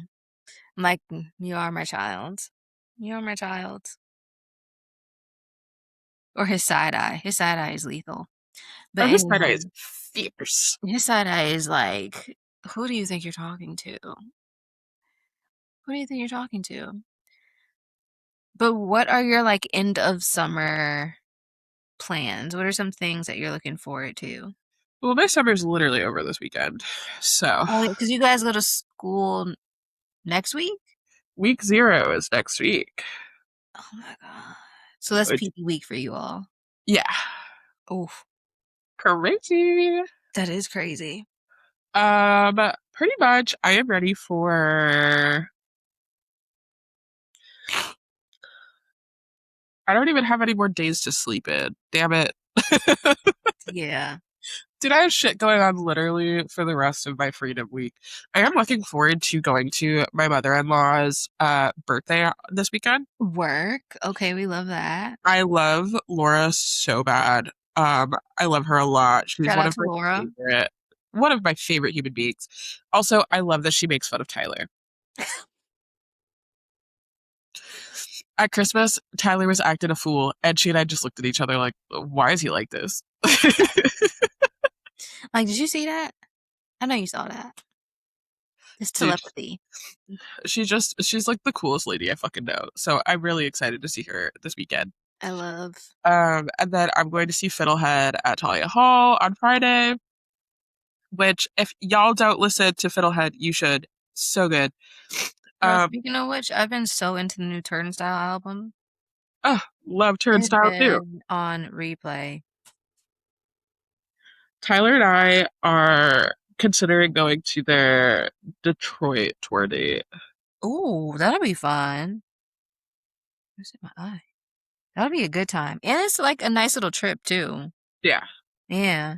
I'm like, you are my child. You are my child. Or his side eye. His side eye is lethal. But oh, his side eye anyhow, is fierce. his side eye is like, who do you think you're talking to? Who do you think you're talking to? But what are your like end of summer plans? What are some things that you're looking forward to? Well, my summer's literally over this weekend. So, Oh, because you guys go to school next week? week 0 is next week. Oh my God. So that's Which, PT week for you all. yeah, Oh, crazy. that is crazy. Pretty much, I am ready for. I don't even have any more days to sleep in. Damn it. Yeah. Dude, I have shit going on literally for the rest of my freedom week. I am looking forward to going to my mother-in-law's birthday this weekend. Work. Okay, we love that. I love Laura so bad. I love her a lot. She's Shout out to Laura. one of my favorite human beings. Also, I love that she makes fun of Tyler. At Christmas, Tyler was acting a fool, and she and I just looked at each other like, why is he like this? Like, did you see that? I know you saw that. It's Dude, telepathy. she's like the coolest lady I fucking know. So I'm really excited to see her this weekend. I love. And then I'm going to see Fiddlehead at Talia Hall on Friday, which if y'all don't listen to Fiddlehead, you should. So good. Bro, Um, speaking of which, I've been so into the new Turnstile album. love It's Turnstile too. been on replay. Tyler and I are considering going to their Detroit tour date. Ooh, that'll be fun. Where's in my eye? That'll be a good time. And it's like a nice little trip too. Yeah. Yeah.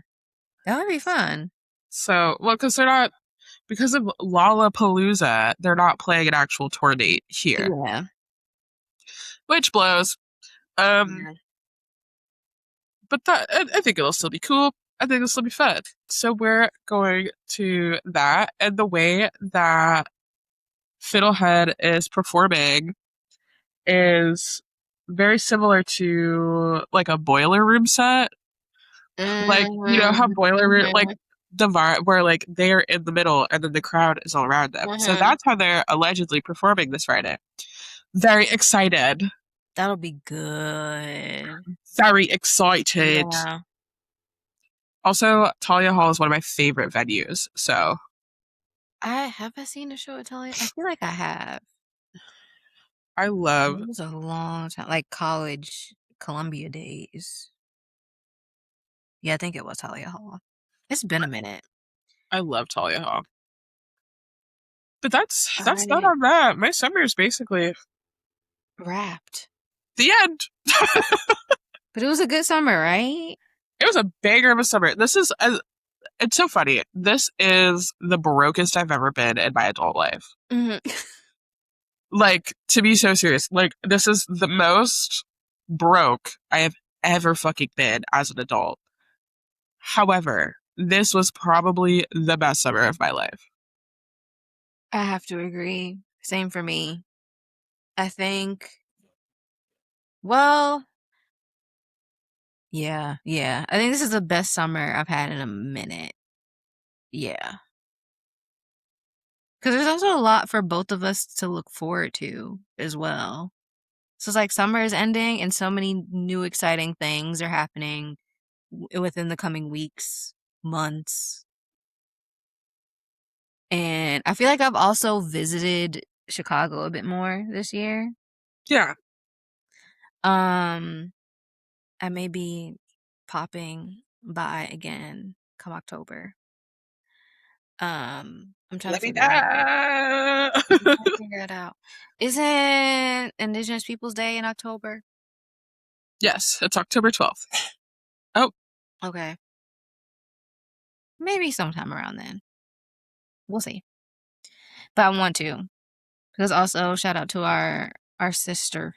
That would be fun. So, well, because of Lollapalooza, they're not playing an actual tour date here, Yeah. which blows. Um, Yeah. but I think it'll still be cool. I think it'll still be fun. So we're going to that, and the way that Fiddlehead is performing is very similar to like a boiler room set. Like, you know how Mm-hmm. boiler room, like Mm-hmm. the vibe where like they're in the middle and then the crowd is all around them. So Mm-hmm. that's how they're allegedly performing this Friday. Very excited. That'll be good. Very excited. Yeah. Also, Talia Hall is one of my favorite venues. So I seen a show at Talia. I feel like I have. I love It was a long time, like college Columbia days. Yeah, I think it was Talia Hall. It's been a minute. I love Talia Hall. But that's not I on that. My summer is basically rapped. the end. But it was a good summer, right? It was a banger of a summer. It's so funny. This is the brokest I've ever been in my adult life. Mhm. Like, to be so serious, like, this is the most broke I have ever fucking been as an adult. However, this was probably the best summer of my life. I have to agree. Same for me. I think, well, yeah. I think this is the best summer I've had in a minute. Yeah. Because there's also a lot for both of us to look forward to as well. So it's like summer is ending and so many new exciting things are happening within the coming weeks, months. And I feel like I've also visited Chicago a bit more this year. Yeah. Um, I may be popping by again come October. I'm trying to Let me figure it out. know. I'm trying to figure it out. Isn't Indigenous Peoples Day in October? Yes, it's October 12th. Oh, Okay. Maybe sometime around then. We'll see. But I want to. Because also shout out to our sister.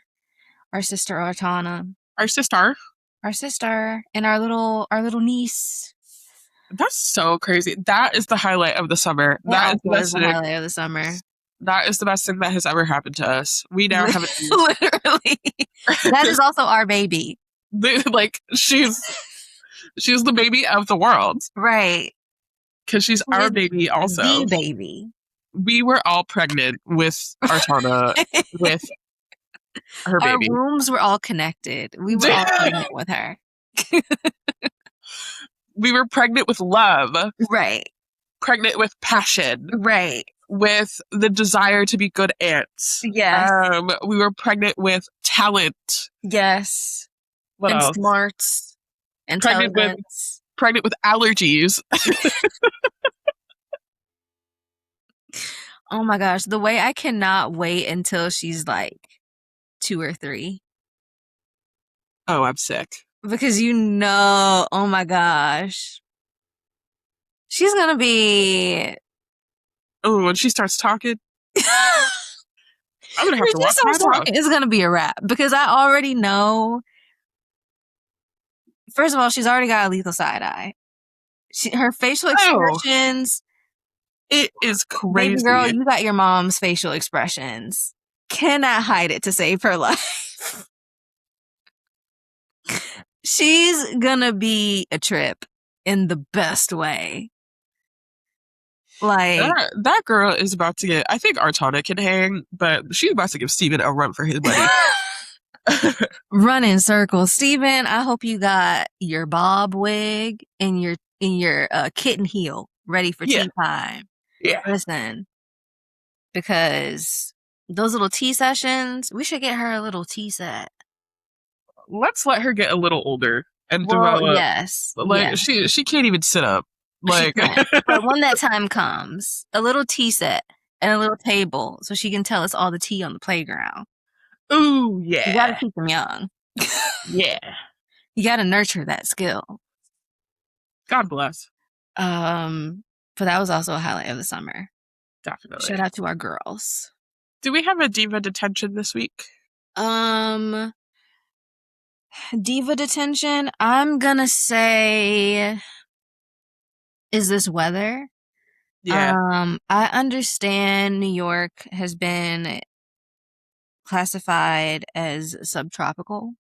Our sister Artana. our sister. Our sister and our little niece. That's so crazy. That is the highlight of the summer. That That is the also is best the thing. highlight of the summer. That is the best thing that has ever happened to us. We now have a niece. Literally. That is also our baby. Like she's the baby of the world Right. because she's She our is baby the also. baby. We were all pregnant with Artana with her Our baby. wombs were all connected. We were all pregnant with her. We were pregnant with love, Right. pregnant with passion, Right. with the desire to be good aunts. Yes. We were pregnant with talent. Yes. What And else? smarts. Pregnant with Intelligence. pregnant with allergies. Oh my gosh. The way I cannot wait until she's like 2 or 3. Oh, I'm sick. Because oh my gosh. She's gonna be Oh, when she starts talking, when I'm gonna have to she watch my starts mouth. talking, it's gonna be a wrap. Because I already know. First of all, she's already got a lethal side eye. Her facial Oh, expressions, it is baby girl, crazy. you got your mom's facial expressions. Cannot hide it to save her life. She's gonna be a trip in the best way. Like, That girl is about to get. I think Artana can hang, but she's about to give Steven a run for his money. run in circles. Steven, I hope you got your bob wig and your kitten heel ready for Yeah, tea time. yeah. Listen, because those little tea sessions, we should get her a little tea set. Let's let her get a little older and Well, develop. yes, Like yeah, she can't even sit up. she Like, can't. But when that time comes, a little tea set and a little table so she can tell us all the tea on the playground. ooh, You got to yeah, keep them young. yeah. You got to nurture that skill. God bless. Um, but that was also a highlight of the summer. Shout Definitely. out to our girls. Do we have a diva detention this week? Um, diva detention. I'm gonna say, is this weather? Yeah. I understand New York has been classified as subtropical,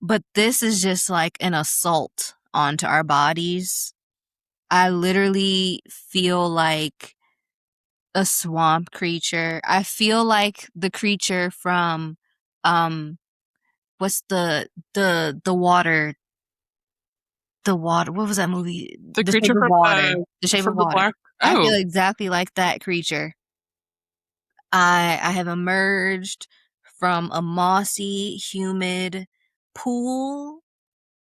but this is just like an assault onto our bodies. I literally feel like a swamp creature. I feel like the creature from um what's the water what was that movie? The The Shape creature of Water. The Shape of from the Water. black. I feel Oh, exactly like that creature. I have emerged from a mossy, humid pool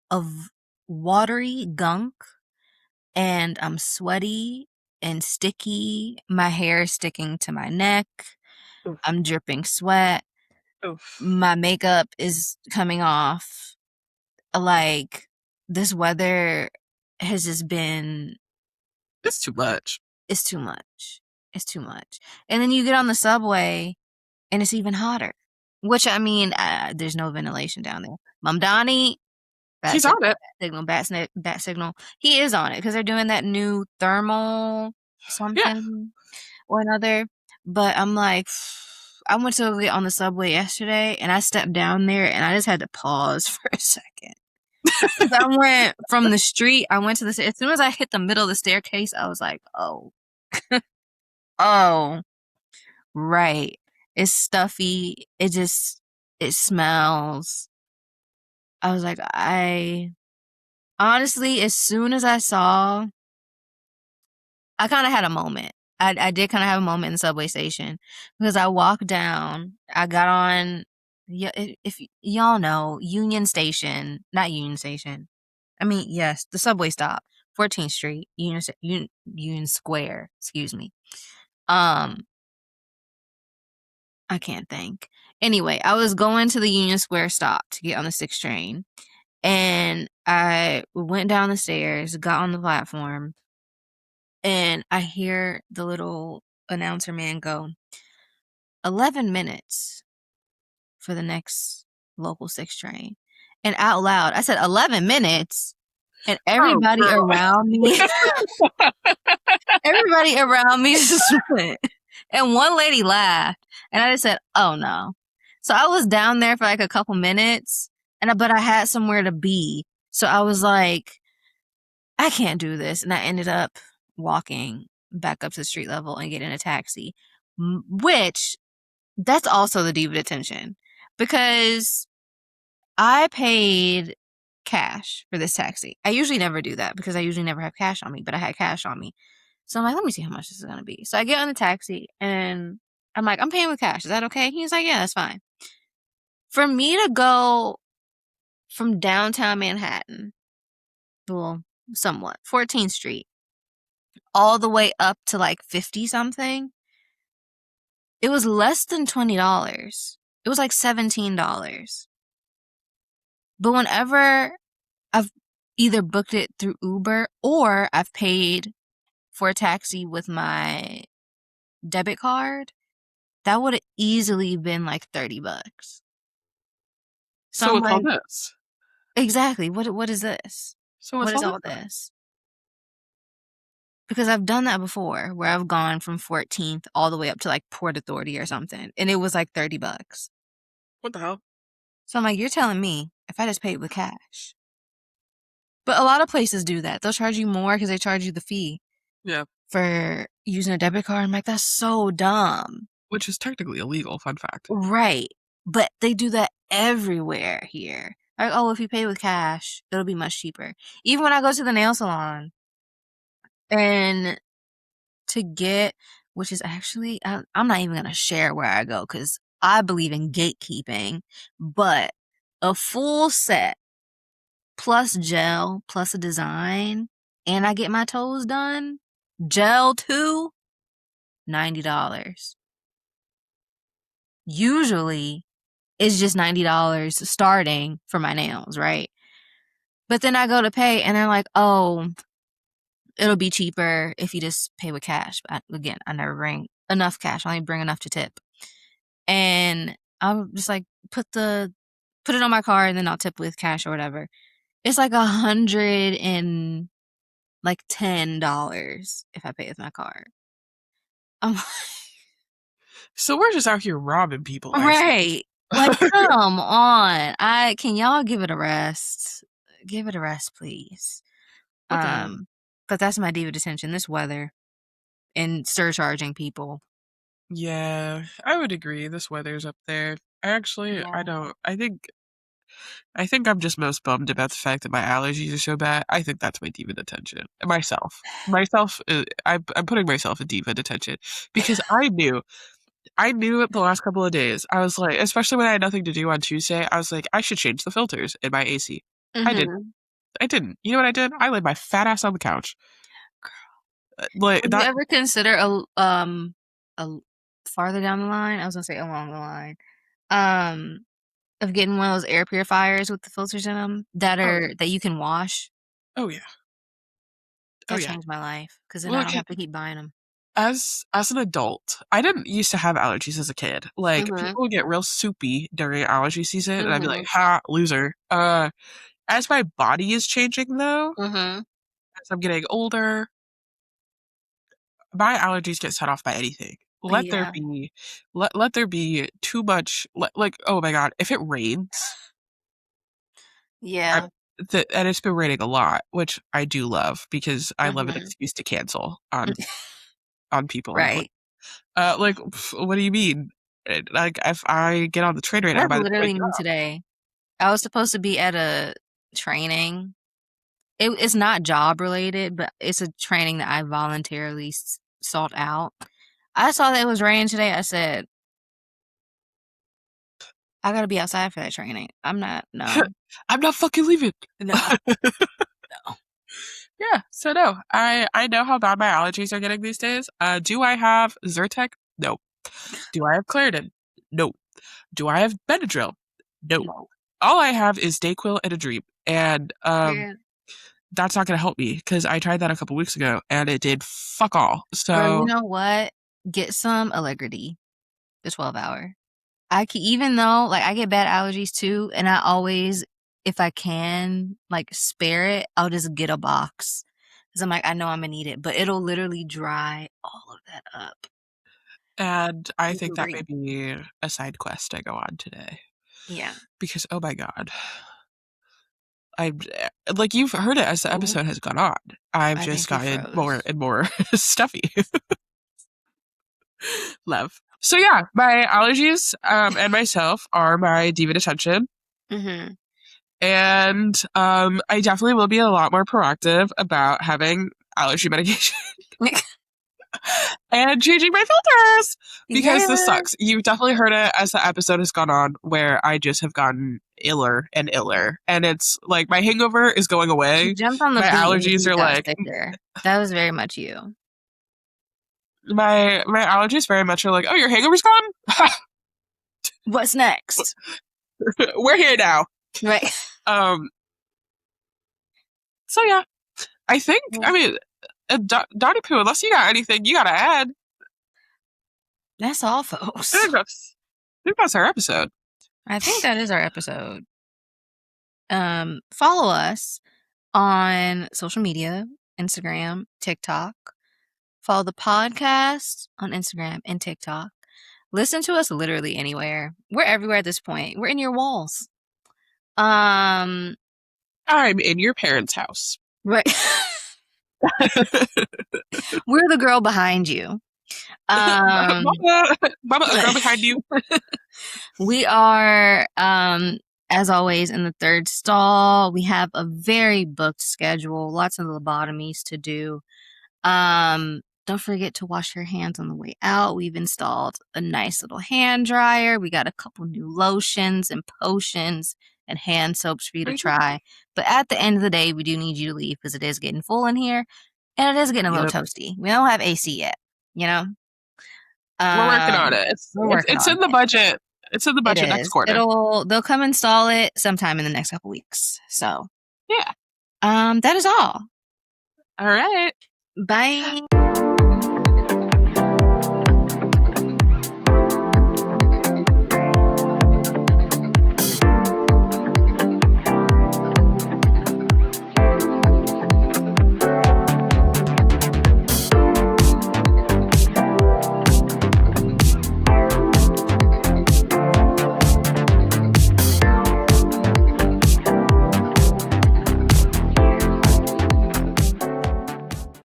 of watery gunk and I'm sweaty and sticky. My hair is sticking to my neck. oof, I'm dripping sweat. oof. My makeup is coming off. Like, this weather has just been, It's too much. it's too much. It's too much. And then you get on the subway and it's even hotter. Which I mean, there's no ventilation down there. Mom Donnie, He's on it. bat signal. He is on it because they're doing that new thermal Yeah. something or another. But I'm like, I went to get on the subway yesterday and I stepped down there and I just had to pause for a second. Because I went from the street, I went to the, as soon as I hit the middle of the staircase, I was like, oh, oh, right. It's stuffy. It smells. I was like, honestly, as soon as I kind of had a moment. I did kind of have a moment in the subway station because I walked down. I got on. Yeah, if y'all know Union Station, not Union Station. I mean, yes, the subway stop, 14th Street, Union Square. Excuse me. Um, I can't think. Anyway, I was going to the Union Square stop to get on the 6th train, and I went down the stairs, got on the platform, and I hear the little announcer man go, 11 minutes for the next local 6 train. And out loud, I said, 11 minutes? And Oh, everybody girl. around me, everybody around me just went. And one lady laughed. And I just said, oh no. So I was down there for like a couple minutes, but I had somewhere to be. So I was like, I can't do this. And I ended up walking back up to the street level and getting a taxi, which that's also the diva detention because I paid cash for this taxi. I usually never do that because I usually never have cash on me, but I had cash on me. So I'm like, let me see how much this is going to be. So I get on the taxi and I'm like, I'm paying with cash. Is that okay? He's like, yeah, that's fine. For me to go from downtown Manhattan, well, somewhat, 14th Street, all the way up to like 50 something, it was less than $20. It was like $17. But whenever I've either booked it through Uber or I've paid for a taxi with my debit card, that would have easily been like $30. So So I'm what's all like, this? exactly, what is this? So What what's is all all this? this? Because I've done that before where I've gone from 14th all the way up to like Port Authority or something, and it was like $30. What the hell? So I'm like, you're telling me if I just paid with cash. But a lot of places do that. They'll charge you more because they charge you the fee Yeah. for using a debit card. I'm like, that's so dumb. Which is technically illegal, fun fact. Right. But they do that everywhere here. Like, oh, if you pay with cash, it'll be much cheaper. Even when I go to the nail salon and to get, which is actually, I'm not even going to share where I go because I believe in gatekeeping, but a full set plus gel plus a design and I get my toes done, gel too, $90. Usually it's just $90 starting for my nails, right? But then I go to pay and they're like, oh, it'll be cheaper if you just pay with cash. But again, I never bring enough cash. I only bring enough to tip. And I'm just like, put it on my card and then I'll tip with cash or whatever. It's like $110 if I pay with my card. I'm So we're just out here robbing people, I see. right. Like, come on. Can y'all give it a rest? Give it a rest, please. What the hell? But that's my diva detention, this weather and surcharging people. Yeah, I would agree. This weather's up there. I Yeah. don't. I think I'm just most bummed about the fact that my allergies are so bad. I think that's my diva detention. Myself, I'm putting myself in diva detention because I knew it the last couple of days. I was like, especially when I had nothing to do on Tuesday, I was like, I should change the filters in my AC. I did. Mm-hmm. I didn't. You know what I did? I laid my fat ass on the couch. Like Would you that. ever consider a farther down the line? I was gonna say along the line. Um, of getting one of those air purifiers with the filters in them Oh, that you can wash. oh yeah. Oh That yeah. changed my life because then I Look, don't have to keep buying them. as an adult, I didn't used to have allergies as a kid. Like Mhm. people would get real soupy during allergy season, and I'd be like, Mhm. "Ha, loser." As my body is changing though, Mhm. as I'm getting older, my allergies get set off by anything. Let there Yeah. be, let there be too much. Like, oh my God, if it rains, I, Yeah. and it's been raining a lot, which I do love because I love an Mhm. excuse to cancel on people. I'm like, Right. what do you mean? Like, if I get on the train right now, That's by the time I literally get me off, today. I was supposed to be at a training. It's not job related, but it's a training that I voluntarily sought out. I saw that it was raining today. I said, I gotta be outside for that training. I'm not, no, I'm not fucking leaving. no, no. Yeah, so no, I know how bad my allergies are getting these days. Do I have Zyrtec? No. Do I have Claritin? No. Do I have Benadryl? No. No. All I have is Dayquil and a dream, and Girl, that's not going to help me because I tried that a couple weeks ago and it did fuck all. girl, you So, know what? Get some Allegrity, the 12-hour. I can, even though like I get bad allergies too, and I always, if I can, like spare it, I'll just get a box. Cause I'm like, I know I'm gonna need it, but it'll literally dry all of that up. and I You can think that may breathe. be a side quest I go on today Yeah, because oh my God, I like you've heard it as the mhm. episode has gone on. I've I just think we gotten more froze. and more stuffy. Love. So yeah, my allergies and myself are my diva attention. Hmm. And I definitely will be a lot more proactive about having allergy medication and changing my filters because this Yeah, sucks. You've definitely heard it as the episode has gone on where I just have gotten iller and iller. And it's like my hangover is going you away. jumped on the My beat and the allergies beat are got like thicker. That was very much you. my allergies very much are like, oh, your hangover's gone? What's next? We're here now. Right. Um so yeah, I think I Well, mean Donnie Pooh, unless you got anything you gotta add. that's all, I folks. think that's our episode. I think that is our episode. Follow us on social media, Instagram, TikTok. Follow the podcast on Instagram and TikTok. Listen to us literally anywhere. We're everywhere at this point. We're in your walls. Um, I'm in your parents' house. right. We're the girl behind you. Um, Mama, Mama, a girl right. behind you. We are, as always, in the third stall. We have a very booked schedule, lots of lobotomies to do. Don't forget to wash your hands on the way out. We've installed a nice little hand dryer. We got a couple new lotions and potions and hand soaps for you to try. But at the end of the day, we do need you to leave because it is getting full in here and it is getting a little Yep, toasty. We don't have AC yet, you know? we're working on Um, it. we're working It's on in the it. budget. It's in the It budget next is. quarter. They'll come install it sometime in the next couple weeks. So, Yeah. that is all. All right. Bye.